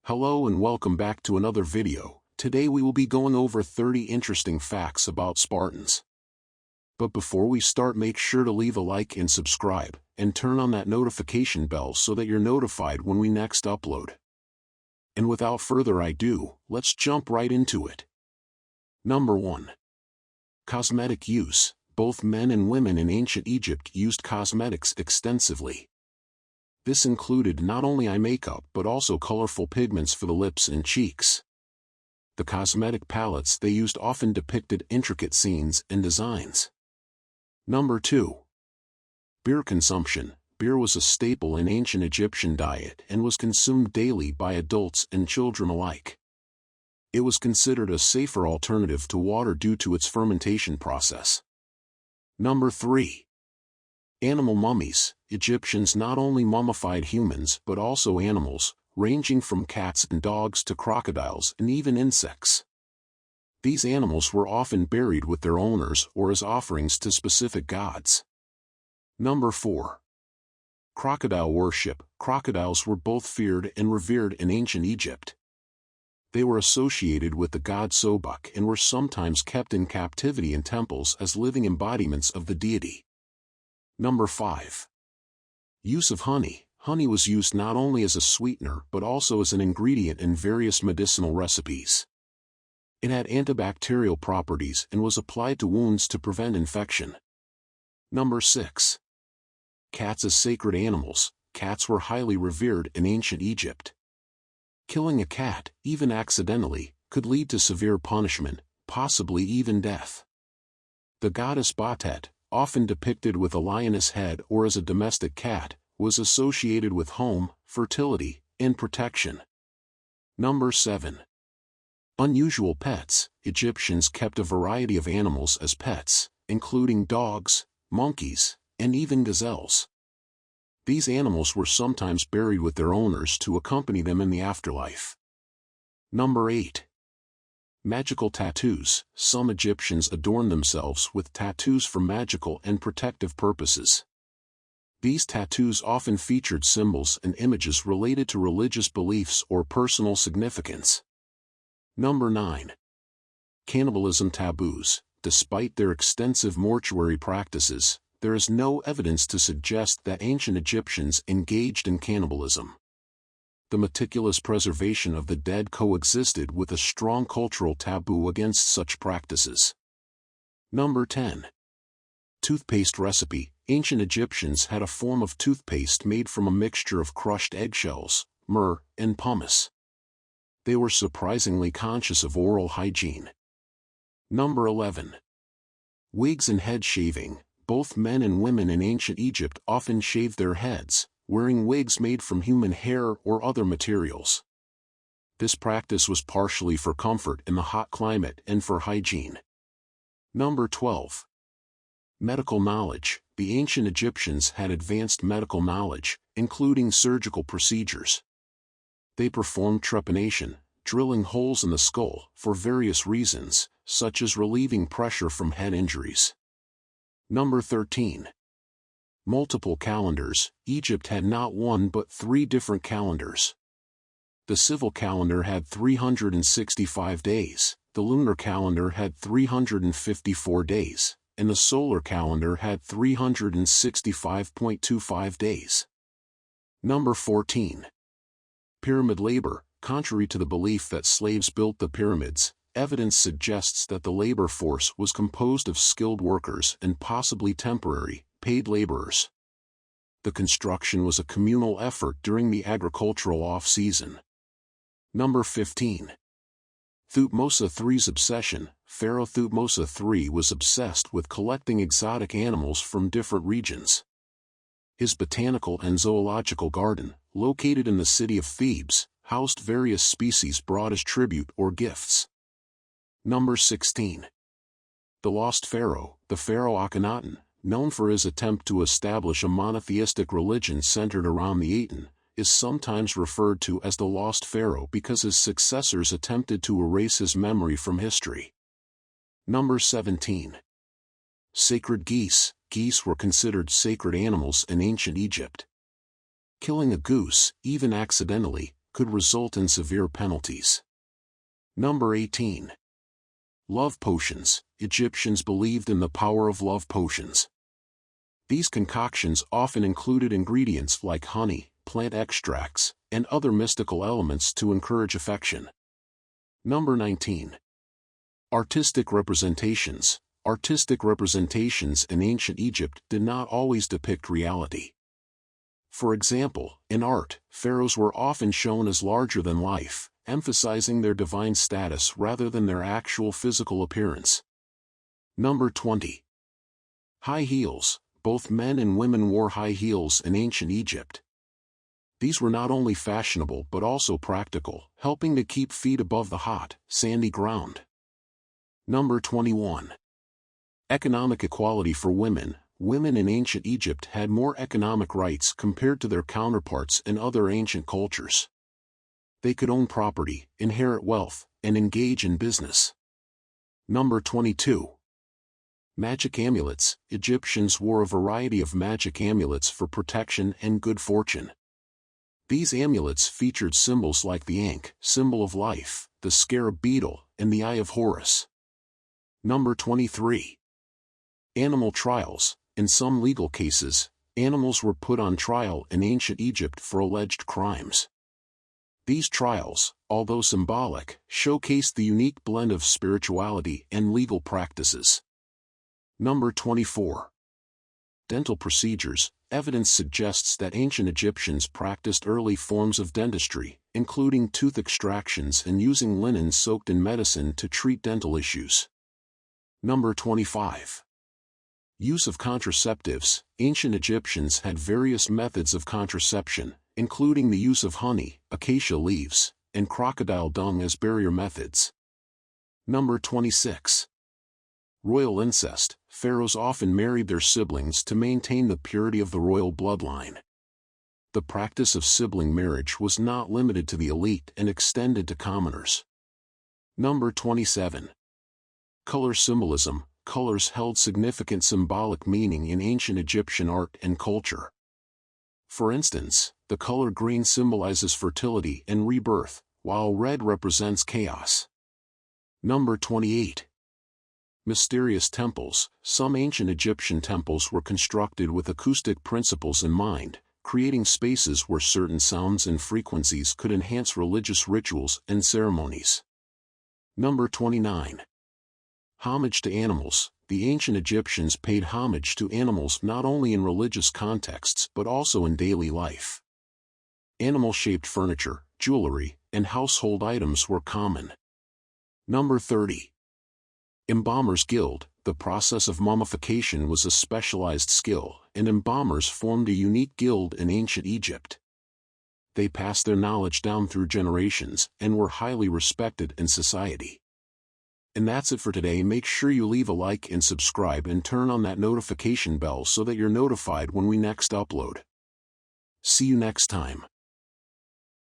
Hello and welcome back to another video. Today we will be going over 30 interesting facts about Spartans. But before we start, make sure to leave a like and subscribe, and turn on that notification bell so that you're notified when we next upload. And without further ado, let's jump right into it. Number 1. Cosmetic use. Both men and women in ancient Egypt used cosmetics extensively. This included not only eye makeup but also colorful pigments for the lips and cheeks. The cosmetic palettes they used often depicted intricate scenes and designs. Number 2. Beer consumption. Beer was a staple in ancient Egyptian diet and was consumed daily by adults and children alike. It was considered a safer alternative to water due to its fermentation process. Number 3. Animal mummies. Egyptians not only mummified humans but also animals, ranging from cats and dogs to crocodiles and even insects. These animals were often buried with their owners or as offerings to specific gods. Number 4. Crocodile worship. Crocodiles were both feared and revered in ancient Egypt. They were associated with the god Sobuk and were sometimes kept in captivity in temples as living embodiments of the deity. Number 5. Use of honey. Honey was used not only as a sweetener but also as an ingredient in various medicinal recipes. It had antibacterial properties and was applied to wounds to prevent infection. Number 6. Cats as sacred animals. Cats were highly revered in ancient Egypt. Killing a cat, even accidentally, could lead to severe punishment, possibly even death. The goddess Batet, often depicted with a lioness head or as a domestic cat, was associated with home, fertility, and protection. Number 7. Unusual pets. Egyptians kept a variety of animals as pets, including dogs, monkeys, and even gazelles. These animals were sometimes buried with their owners to accompany them in the afterlife. Number 8. Magical tattoos. Some Egyptians adorned themselves with tattoos for magical and protective purposes. These tattoos often featured symbols and images related to religious beliefs or personal significance. Number 9. Cannibalism taboos. Despite their extensive mortuary practices, there is no evidence to suggest that ancient Egyptians engaged in cannibalism. The meticulous preservation of the dead coexisted with a strong cultural taboo against such practices. Number 10. Toothpaste recipe. Ancient Egyptians had a form of toothpaste made from a mixture of crushed eggshells, myrrh, and pumice. They were surprisingly conscious of oral hygiene. Number 11. Wigs and head shaving. Both men and women in ancient Egypt often shaved their heads, wearing wigs made from human hair or other materials. This practice was partially for comfort in the hot climate and for hygiene. Number 12. Medical knowledge. The ancient Egyptians had advanced medical knowledge, including surgical procedures. They performed trepanation, drilling holes in the skull, for various reasons, such as relieving pressure from head injuries. Number 13. Multiple calendars. Egypt had not one but 3 different calendars. The civil calendar had 365 days, the lunar calendar had 354 days, and the solar calendar had 365.25 days. Number 14. Pyramid labor. Contrary to the belief that slaves built the pyramids, evidence suggests that the labor force was composed of skilled workers and possibly temporary, paid laborers. The construction was a communal effort during the agricultural off-season. Number 15. Thutmose III's obsession. Pharaoh Thutmose III was obsessed with collecting exotic animals from different regions. His botanical and zoological garden, located in the city of Thebes, housed various species brought as tribute or gifts. Number 16. The Lost Pharaoh. The pharaoh Akhenaten, known for his attempt to establish a monotheistic religion centered around the Aten, is sometimes referred to as the Lost Pharaoh because his successors attempted to erase his memory from history. Number 17. Sacred geese. Geese were considered sacred animals in ancient Egypt. Killing a goose, even accidentally, could result in severe penalties. Number 18. Love potions. Egyptians believed in the power of love potions. These concoctions often included ingredients like honey, plant extracts, and other mystical elements to encourage affection. Number 19. Artistic representations. Artistic representations in ancient Egypt did not always depict reality. For example, in art, pharaohs were often shown as larger than life, emphasizing their divine status rather than their actual physical appearance. Number 20. High heels. Both men and women wore high heels in ancient Egypt. These were not only fashionable but also practical, helping to keep feet above the hot, sandy ground. Number 21. Economic equality for women. Women in ancient Egypt had more economic rights compared to their counterparts in other ancient cultures. They could own property, inherit wealth, and engage in business. Number 22. Magic amulets. Egyptians wore a variety of magic amulets for protection and good fortune. These amulets featured symbols like the Ankh, symbol of life, the scarab beetle, and the Eye of Horus. Number 23. Animal trials. In some legal cases, animals were put on trial in ancient Egypt for alleged crimes. These trials, although symbolic, showcased the unique blend of spirituality and legal practices. Number 24. Dental procedures. Evidence suggests that ancient Egyptians practiced early forms of dentistry, including tooth extractions and using linen soaked in medicine to treat dental issues. Number 25. Use of contraceptives. Ancient Egyptians had various methods of contraception, including the use of honey, acacia leaves, and crocodile dung as barrier methods. Number 26. Royal incest. Pharaohs often married their siblings to maintain the purity of the royal bloodline. The practice of sibling marriage was not limited to the elite and extended to commoners. Number 27. Color symbolism. Colors held significant symbolic meaning in ancient Egyptian art and culture. For instance, the color green symbolizes fertility and rebirth, while red represents chaos. Number 28. Mysterious temples. Some ancient Egyptian temples were constructed with acoustic principles in mind, creating spaces where certain sounds and frequencies could enhance religious rituals and ceremonies. Number 29. Homage to animals. The ancient Egyptians paid homage to animals not only in religious contexts but also in daily life. Animal-shaped furniture, jewelry, and household items were common. Number 30. Embalmers Guild. The process of mummification was a specialized skill, and embalmers formed a unique guild in ancient Egypt. They passed their knowledge down through generations and were highly respected in society. And that's it for today. Make sure you leave a like and subscribe and turn on that notification bell so that you're notified when we next upload. See you next time.